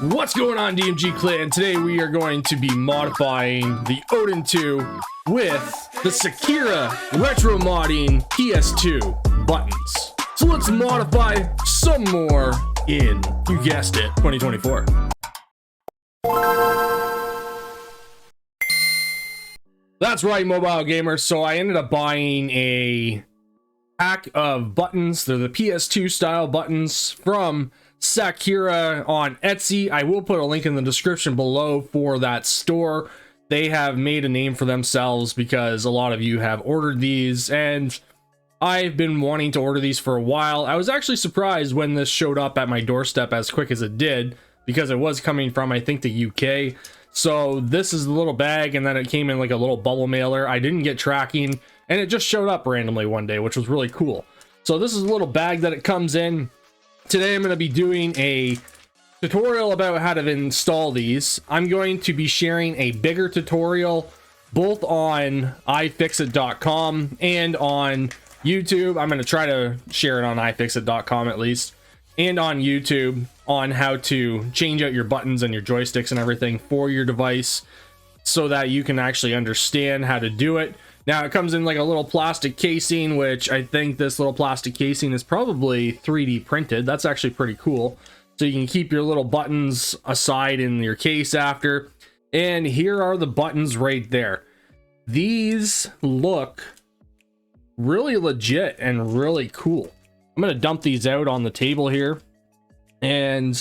What's going on, DMG Clan? Today we are going to be modifying the Odin 2 with the Sakura Retro Modding PS2 buttons. So let's modify some more in, you guessed it, 2024. That's right, mobile gamers. So I ended up buying a pack of buttons. They're the PS2 style buttons from Sakura on Etsy. I will put a link in the description below for that store. They have made a name for themselves because a lot of you have ordered these, and I've been wanting to order these for a while. I was actually surprised when this showed up at my doorstep as quick as it did, because it was coming from, I think, the UK. So this is the little bag, and then it came in like a little bubble mailer. I didn't get tracking, and it just showed up randomly one day, which was really cool. So this is a little bag that it comes in. Today I'm going to be doing a tutorial about how to install these. I'm going to be sharing a bigger tutorial both on iFixit.com and on YouTube. I'm going to try to share it on iFixit.com at least, and on YouTube, on how to change out your buttons and your joysticks and everything for your device so that you can actually understand how to do it. Now it comes in like a little plastic casing, which I think this little plastic casing is probably 3D printed. That's actually pretty cool. So you can keep your little buttons aside in your case after. And here are the buttons right there. These look really legit and really cool. I'm going to dump these out on the table here. And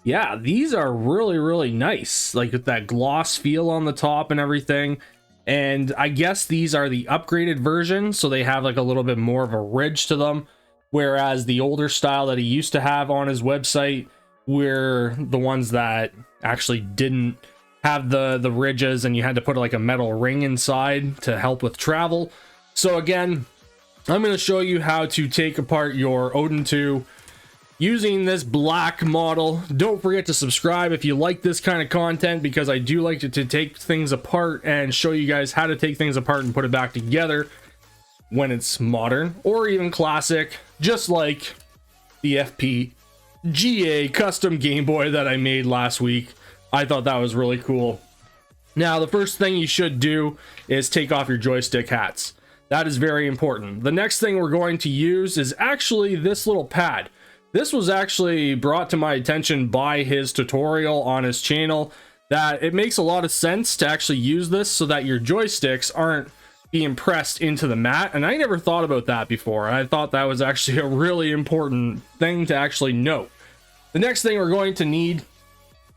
yeah, these are really, really nice. Like with that gloss feel on the top and everything. And I guess these are the upgraded version, so they have like a little bit more of a ridge to them, whereas the older style that he used to have on his website were the ones that actually didn't have the ridges, and you had to put like a metal ring inside to help with travel. So again, I'm going to show you how to take apart your Odin 2 using this black model. Don't forget to subscribe if you like this kind of content, because I do like to take things apart and show you guys how to take things apart and put it back together when it's modern or even classic, just like the FPGA custom Game Boy that I made last week. I thought that was really cool. Now, the first thing you should do is take off your joystick hats. That is very important. The next thing we're going to use is actually this little pad. This was actually brought to my attention by his tutorial on his channel, that it makes a lot of sense to actually use this so that your joysticks aren't being pressed into the mat. And I never thought about that before. I thought that was actually a really important thing to actually note. The next thing we're going to need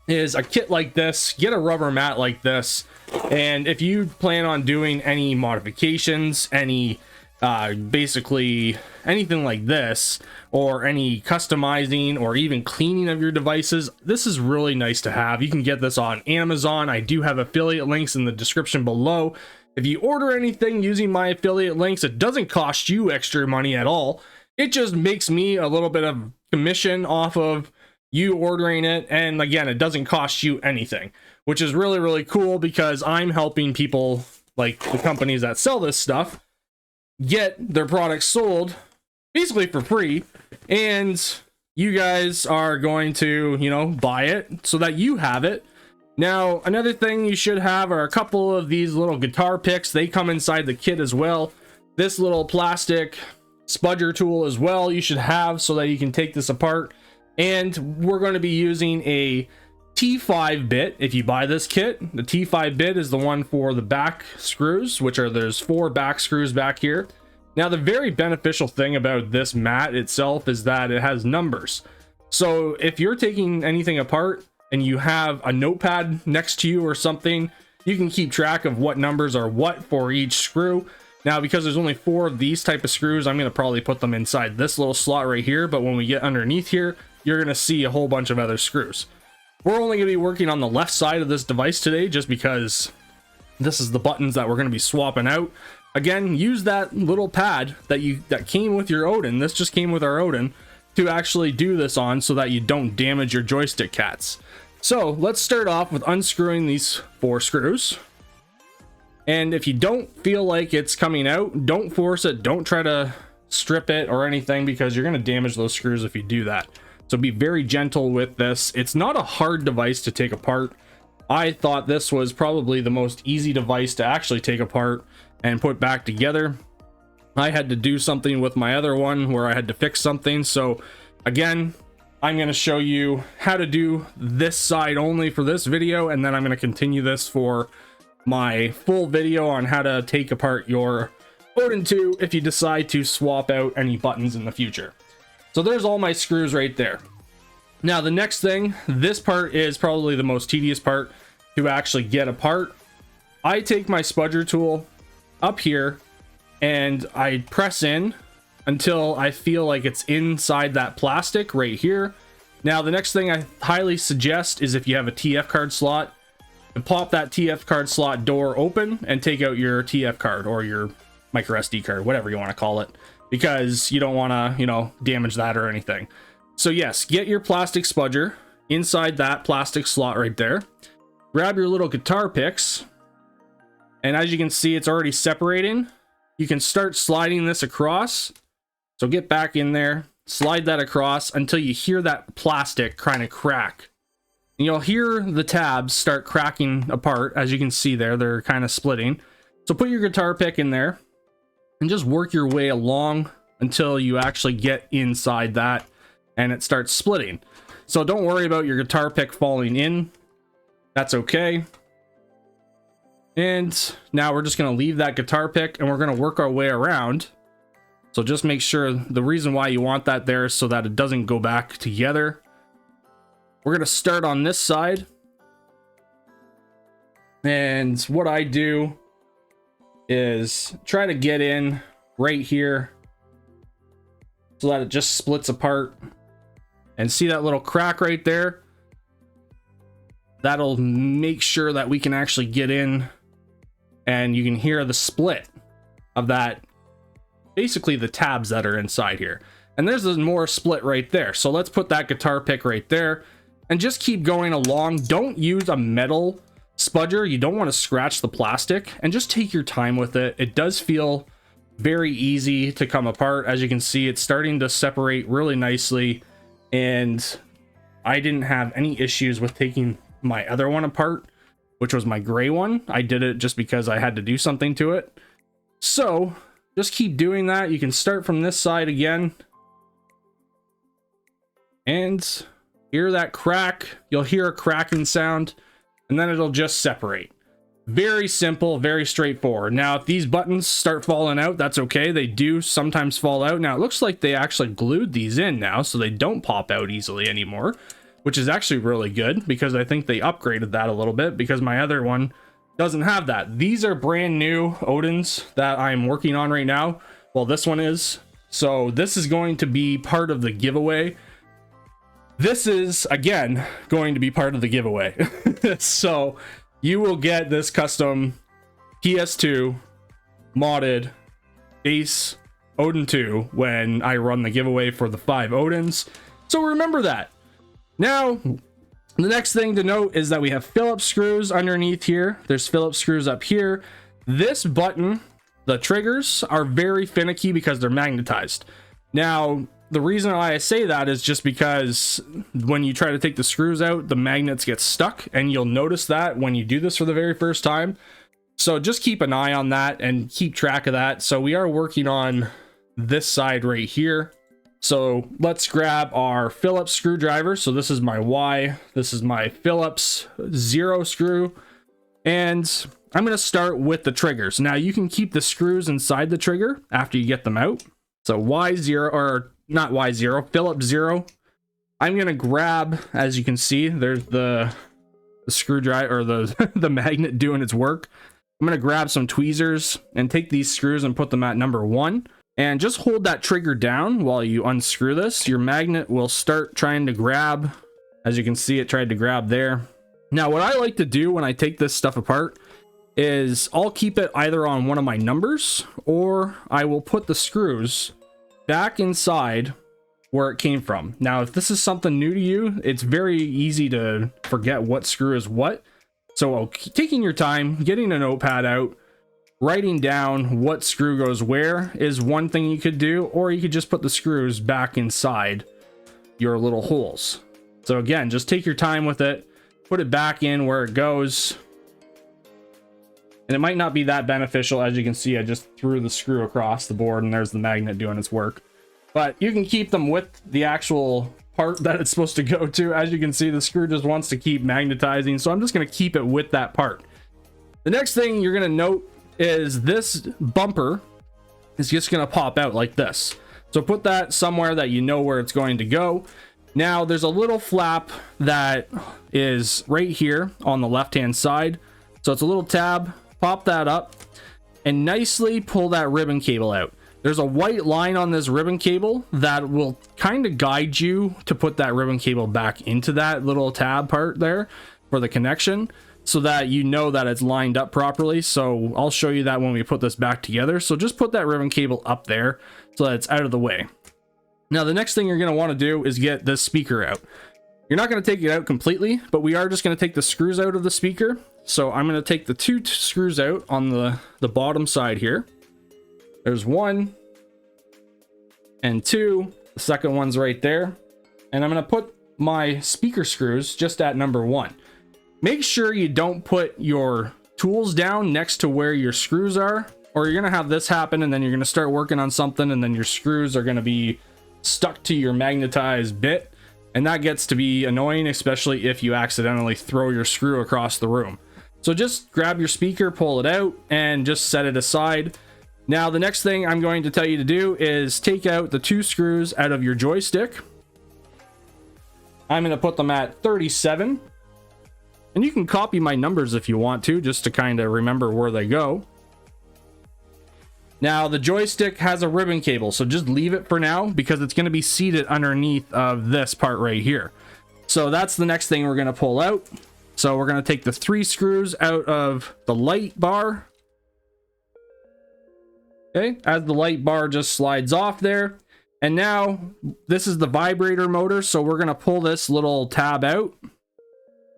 is a kit like this. Get a rubber mat like this. And if you plan on doing any modifications, any basically anything like this, or any customizing or even cleaning of your devices, this is really nice to have. You can get this on Amazon. I do have affiliate links in the description below. If you order anything using my affiliate links, it doesn't cost you extra money at all. It just makes me a little bit of commission off of you ordering it, and again, it doesn't cost you anything, which is really, really cool, because I'm helping people like the companies that sell this stuff get their products sold basically for free, and you guys are going to, you know, buy it so that you have it. Now, another thing you should have are a couple of these little guitar picks. They come inside the kit as well. This little plastic spudger tool as well you should have, so that you can take this apart. And we're going to be using a T5 bit. If you buy this kit, the T5 bit is the one for the back screws, which are, there's 4 back screws back here. Now, the very beneficial thing about this mat itself is that it has numbers. So if you're taking anything apart and you have a notepad next to you or something, you can keep track of what numbers are what for each screw. Now, because there's only 4 of these type of screws, I'm going to probably put them inside this little slot right here. But when we get underneath here, you're going to see a whole bunch of other screws. We're only going to be working on the left side of this device today, just because this is the buttons that we're going to be swapping out. Again, use that little pad that came with your Odin. This just came with our Odin to actually do this on, so that you don't damage your joystick cats. So let's start off with unscrewing these 4 screws. And if you don't feel like it's coming out, don't force it. Don't try to strip it or anything, because you're going to damage those screws if you do that. So be very gentle with this. It's not a hard device to take apart. I thought this was probably the most easy device to actually take apart and put back together. I had to do something with my other one where I had to fix something. So again, I'm going to show you how to do this side only for this video, and then I'm going to continue this for my full video on how to take apart your Odin 2 if you decide to swap out any buttons in the future. So there's all my screws right there. Now the next thing, this part is probably the most tedious part to actually get apart. I take my spudger tool up here and I press in until I feel like it's inside that plastic right here. Now the next thing I highly suggest is if you have a TF card slot, to pop that TF card slot door open and take out your TF card or your micro SD card, whatever you want to call it, because you don't want to, you know, damage that or anything. So yes, get your plastic spudger inside that plastic slot right there. Grab your little guitar picks, and as you can see, it's already separating. You can start sliding this across. So get back in there, slide that across until you hear that plastic kind of crack. And you'll hear the tabs start cracking apart. As you can see there, they're kind of splitting. So put your guitar pick in there and just work your way along until you actually get inside that and it starts splitting. So don't worry about your guitar pick falling in. That's okay. And now we're just going to leave that guitar pick and we're going to work our way around. So just make sure, the reason why you want that there is so that it doesn't go back together. We're going to start on this side. And what I do is try to get in right here so that it just splits apart. And see that little crack right there? That'll make sure that we can actually get in and you can hear the split of that, basically the tabs that are inside here. And there's more split right there. So let's put that guitar pick right there and just keep going along. Don't use a metal spudger. You don't want to scratch the plastic, and just take your time with it. It does feel very easy to come apart. As you can see, it's starting to separate really nicely, and I didn't have any issues with taking my other one apart, which was my gray one. I did it just because I had to do something to it. So just keep doing that. You can start from this side again and hear that crack. You'll hear a cracking sound and then it'll just separate. Very simple, very straightforward. Now, if these buttons start falling out, that's okay. They do sometimes fall out. Now, it looks like they actually glued these in now, so they don't pop out easily anymore, which is actually really good because I think they upgraded that a little bit because my other one doesn't have that. These are brand new Odins that I'm working on right now. Well, this one is. So this is going to be part of the giveaway. This is, again, going to be part of the giveaway. So you will get this custom PS2 modded base Odin 2 when I run the giveaway for the 5 Odins. So remember that. Now, the next thing to note is that we have Phillips screws underneath here. There's Phillips screws up here. This button, the triggers, are very finicky because they're magnetized. Now, the reason why I say that is just because when you try to take the screws out, the magnets get stuck, and you'll notice that when you do this for the very first time. So just keep an eye on that and keep track of that. So we are working on this side right here. So let's grab our Phillips screwdriver. So this is my Y, this is my Phillips 0 screw, and I'm going to start with the triggers. Now you can keep the screws inside the trigger after you get them out. So Y0, or not Y0, Phillips 0. I'm going to grab, as you can see, there's the screwdriver, or the magnet doing its work. I'm going to grab some tweezers and take these screws and put them at number 1. And just hold that trigger down while you unscrew this. Your magnet will start trying to grab. As you can see, it tried to grab there. Now, what I like to do when I take this stuff apart is I'll keep it either on one of my numbers, or I will put the screws back inside where it came from. Now, if this is something new to you, it's very easy to forget what screw is what. So taking your time, getting a notepad out, writing down what screw goes where is one thing you could do, or you could just put the screws back inside your little holes. So again, just take your time with it, put it back in where it goes. And it might not be that beneficial. As you can see, I just threw the screw across the board and there's the magnet doing its work. But you can keep them with the actual part that it's supposed to go to. As you can see, the screw just wants to keep magnetizing, so I'm just going to keep it with that part. The next thing you're going to note is this bumper is just going to pop out like this. So put that somewhere that you know where it's going to go. Now there's a little flap that is right here on the left hand side, so it's a little tab. Pop that up and nicely pull that ribbon cable out. There's a white line on this ribbon cable that will kind of guide you to put that ribbon cable back into that little tab part there for the connection, so that you know that it's lined up properly. So I'll show you that when we put this back together. So just put that ribbon cable up there so that it's out of the way. Now the next thing you're going to want to do is get this speaker out. You're not going to take it out completely, but we are just going to take the screws out of the speaker. So I'm going to take the two screws out on the bottom side here. There's one and two. The second one's right there. And I'm going to put my speaker screws just at number one. Make sure you don't put your tools down next to where your screws are, or you're going to have this happen and then you're going to start working on something and then your screws are going to be stuck to your magnetized bit. And that gets to be annoying, especially if you accidentally throw your screw across the room. So just grab your speaker, pull it out, and just set it aside. Now, the next thing I'm going to tell you to do is take out the two screws out of your joystick. I'm going to put them at 37. And you can copy my numbers if you want to, just to kind of remember where they go. Now, the joystick has a ribbon cable, so just leave it for now because it's going to be seated underneath of this part right here. So that's the next thing we're going to pull out. So we're going to take the three screws out of the light bar. Okay, as the light bar just slides off there. And now this is the vibrator motor, so we're going to pull this little tab out.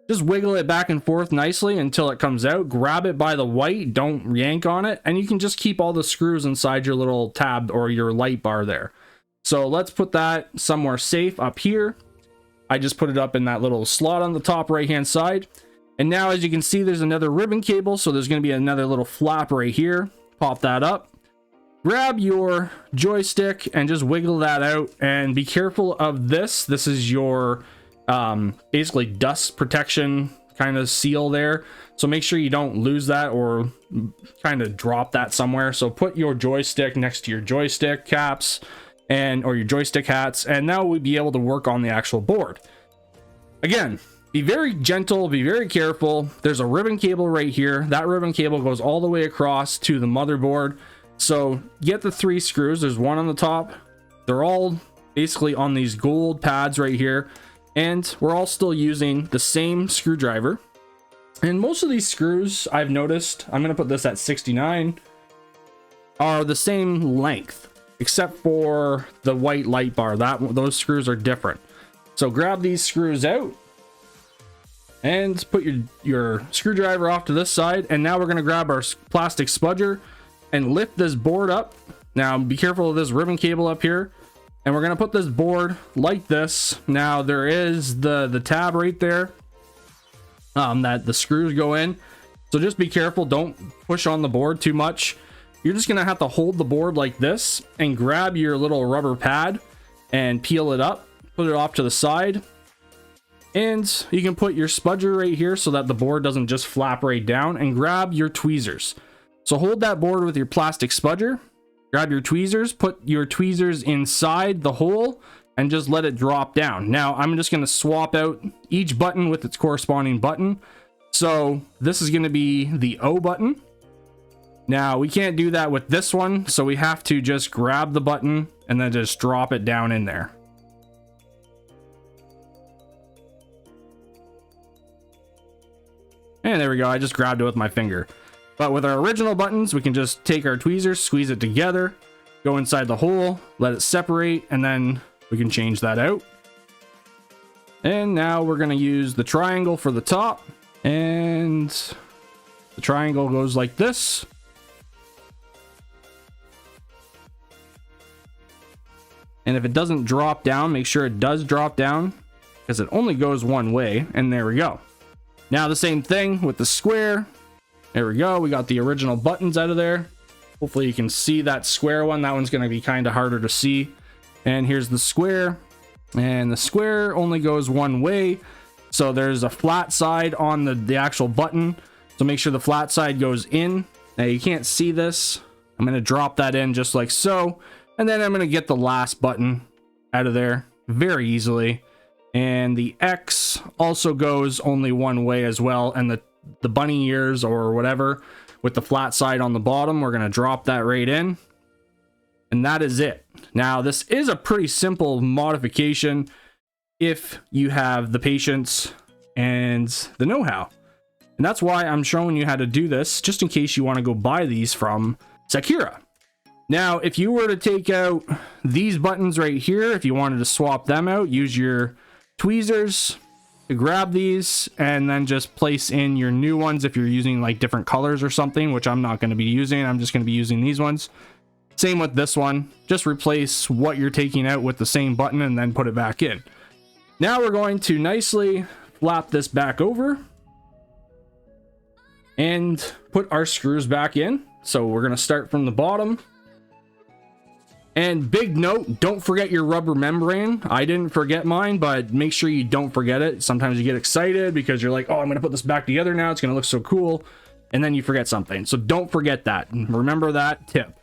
Just wiggle it back and forth nicely until it comes out. Grab it by the white, don't yank on it, and you can just keep all the screws inside your little tab or your light bar there. So let's put that somewhere safe up here. I just put it up in that little slot on the top right hand side. And now, as you can see, there's another ribbon cable, so there's going to be another little flap right here. Pop that up. Grab your joystick and just wiggle that out, and be careful of this. This is your basically dust protection kind of seal there, so make sure you don't lose that or kind of drop that somewhere. So put your joystick next to your joystick caps or your joystick hats, and now we'll be able to work on the actual board. Again, be very gentle, be very careful. There's a ribbon cable right here. That ribbon cable goes all the way across to the motherboard. So get the three screws. There's one on the top. They're all basically on these gold pads right here. And we're all still using the same screwdriver. And most of these screws, I've noticed, I'm going to put this at 69, are the same length, except for the white light bar. Those screws are different. So grab these screws out and put your screwdriver off to this side. And now we're going to grab our plastic spudger and lift this board up. Now be careful of this ribbon cable up here. And we're going to put this board like this. Now there is the tab right there that the screws go in. So just be careful. Don't push on the board too much. You're just going to have to hold the board like this and grab your little rubber pad and peel it up. Put it off to the side. And you can put your spudger right here so that the board doesn't just flap right down, and grab your tweezers. So hold that board with your plastic spudger. Grab your tweezers, put your tweezers inside the hole, and just let it drop down. Now, I'm just going to swap out each button with its corresponding button. So this is going to be the O button. Now, we can't do that with this one, so we have to just grab the button and then just drop it down in there. And there we go. I just grabbed it with my finger. But with our original buttons, we can just take our tweezers, squeeze it together, go inside the hole, let it separate, and then we can change that out. And now we're going to use the triangle for the top, and the triangle goes like this. And if it doesn't drop down, make sure it does drop down, because it only goes one way. And there we go. Now the same thing with the square. There we go. We got the original buttons out of there. Hopefully you can see that square one. That one's going to be kind of harder to see. And here's the square. And the square only goes one way. So there's a flat side on the actual button. So make sure the flat side goes in. Now you can't see this. I'm going to drop that in just like so. And then I'm going to get the last button out of there very easily. And the X also goes only one way as well. And the bunny ears or whatever with the flat side on the bottom, we're going to drop that right in. And that is it. Now, this is a pretty simple modification if you have the patience and the know-how. And that's why I'm showing you how to do this, just in case you want to go buy these from Sakura. Now, if you were to take out these buttons right here, if you wanted to swap them out, use your tweezers to grab these and then just place in your new ones if you're using like different colors or something, which I'm not going to be using. I'm just going to be using these ones. Same with this one. Just replace what you're taking out with the same button and then put it back in. Now we're going to nicely flap this back over and put our screws back in. So we're going to start from the bottom. And big note, don't forget your rubber membrane. I didn't forget mine, but make sure you don't forget it. Sometimes you get excited because you're like, oh, I'm going to put this back together now. It's going to look so cool. And then you forget something. So don't forget that. Remember that tip.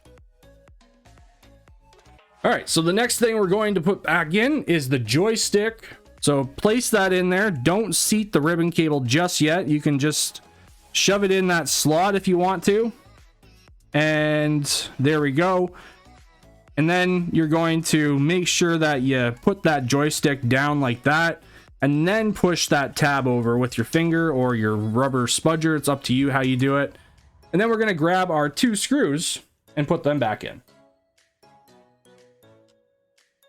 All right, so the next thing we're going to put back in is the joystick. So place that in there. Don't seat the ribbon cable just yet. You can just shove it in that slot if you want to. And there we go. And then you're going to make sure that you put that joystick down like that. And then push that tab over with your finger or your rubber spudger. It's up to you how you do it. And then we're going to grab our two screws and put them back in.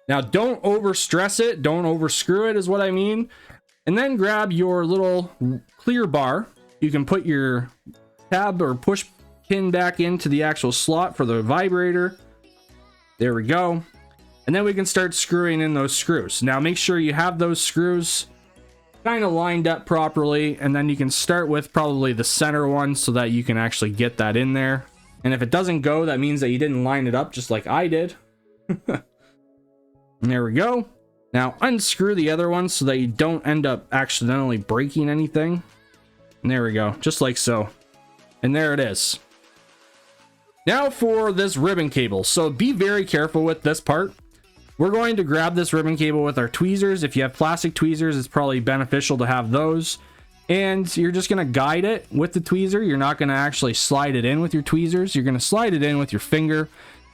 Now, don't overstress it. Don't overscrew it is what I mean. And then grab your little clear bar. You can put your tab or push pin back into the actual slot for the vibrator. There we go. And then we can start screwing in those screws. Now, make sure you have those screws kind of lined up properly. And then you can start with probably the center one so that you can actually get that in there. And if it doesn't go, that means that you didn't line it up just like I did. There we go. Now unscrew the other one so that you don't end up accidentally breaking anything. And there we go, just like so. And there it is. Now for this ribbon cable. So be very careful with this part. We're going to grab this ribbon cable with our tweezers. If you have plastic tweezers, it's probably beneficial to have those. And you're just going to guide it with the tweezer. You're not going to actually slide it in with your tweezers. You're going to slide it in with your finger.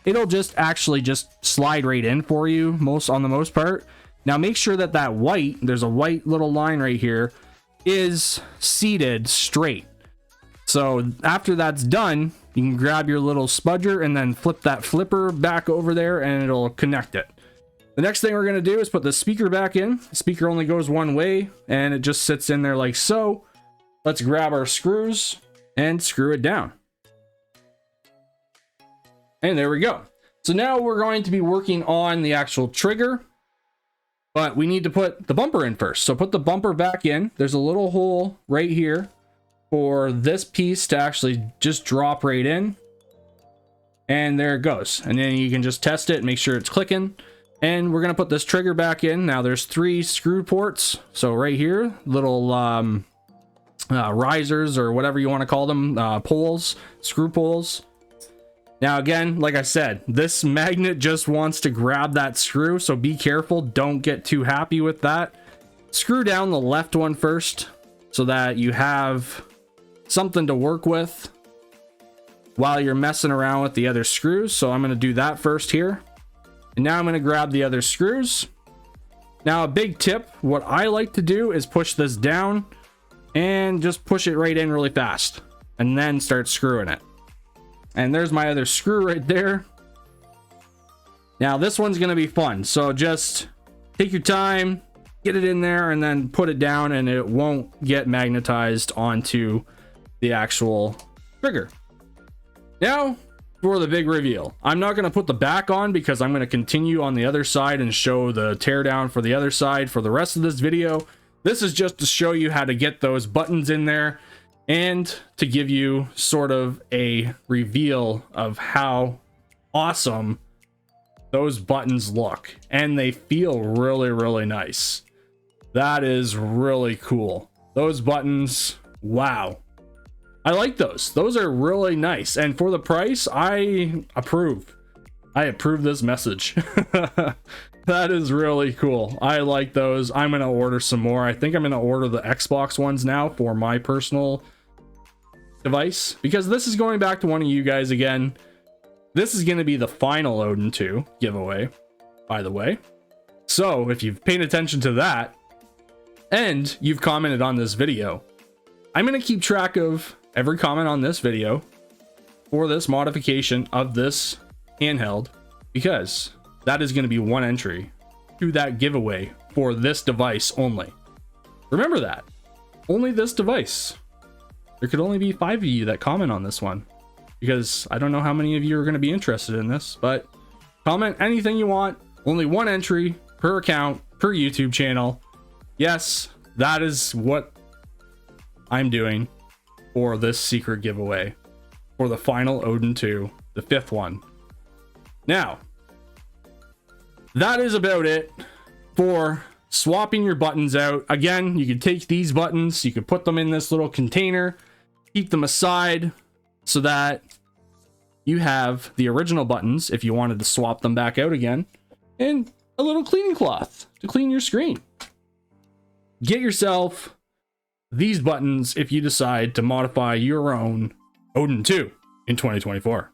It'll just actually just slide right in for you on the most part. Now make sure that that white, there's a white little line right here, is seated straight. So after that's done, you can grab your little spudger and then flip that flipper back over there and it'll connect it. The next thing we're going to do is put the speaker back in. The speaker only goes one way and it just sits in there like so. Let's grab our screws and screw it down. And there we go. So now we're going to be working on the actual trigger, but we need to put the bumper in first. So put the bumper back in. There's a little hole right here for this piece to actually just drop right in. And there it goes. And then you can just test it and make sure it's clicking. And we're going to put this trigger back in. Now there's 3 screw ports. So right here, little risers or whatever you want to call them, poles, screw poles. Now again, like I said, this magnet just wants to grab that screw, so be careful. Don't get too happy with that. Screw down the left one first so that you have something to work with while you're messing around with the other screws. So I'm going to do that first here. And now I'm going to grab the other screws. Now a big tip, what I like to do is push this down and just push it right in really fast and then start screwing it. And there's my other screw right there. Now this one's going to be fun. So just take your time, get it in there, and then put it down, and it won't get magnetized onto the actual trigger. Now for the big reveal. I'm not going to put the back on because I'm going to continue on the other side and show the teardown for the other side for the rest of this video. This is just to show you how to get those buttons in there and to give you sort of a reveal of how awesome those buttons look, and they feel really, really nice. That is really cool. Those buttons, wow. I like those. Those are really nice. And for the price, I approve. I approve this message. That is really cool. I like those. I'm going to order some more. I think I'm going to order the Xbox ones now for my personal device, because this is going back to one of you guys again. This is going to be the final Odin 2 giveaway, by the way. So if you've paid attention to that and you've commented on this video, I'm going to keep track of every comment on this video for this modification of this handheld, because that is going to be one entry to that giveaway for this device only. Remember that. Only this device. There could only be 5 of you that comment on this one, because I don't know how many of you are going to be interested in this, but comment anything you want. Only one entry per account, per YouTube channel. Yes, that is what I'm doing for this secret giveaway for the final Odin 2, the 5th one. Now, that is about it for swapping your buttons out. Again, you could take these buttons, you could put them in this little container, keep them aside so that you have the original buttons if you wanted to swap them back out again, and a little cleaning cloth to clean your screen. Get yourself these buttons if you decide to modify your own Odin 2 in 2024.